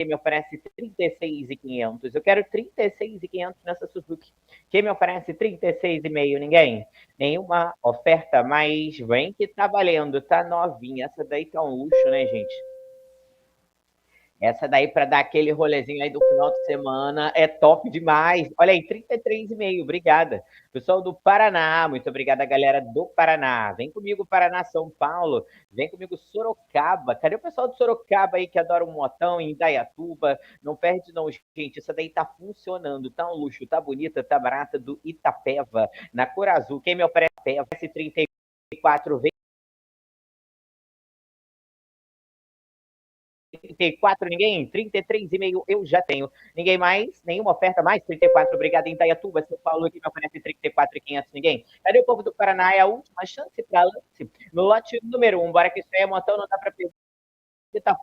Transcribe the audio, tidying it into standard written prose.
Quem me oferece 36.500? Eu quero 36.500 nessa Suzuki. Quem me oferece 36,5? Ninguém? Nenhuma oferta, mas vem que tá valendo, tá novinha. Essa daí tá um luxo, né, gente? Essa daí para dar aquele rolezinho aí do final de semana é top demais. Olha aí, 33,5, obrigada. Pessoal do Paraná, muito obrigada, galera do Paraná. Vem comigo, Paraná, São Paulo. Vem comigo, Sorocaba. Cadê o pessoal do Sorocaba aí que adora um motão em Indaiatuba? Não perde não, gente. Essa daí tá funcionando, tá um luxo, tá bonita, tá barata, do Itapeva, na cor azul. Quem me oferece 34, 34, ninguém? 33,5 eu já tenho. Ninguém mais? Nenhuma oferta mais? 34, obrigado em Itaiatuba, São Paulo, que me oferece 34.500, ninguém? Cadê o povo do Paraná? É a última chance para lance. No lote número 1, bora que isso aí é montão, não dá para perder. Tá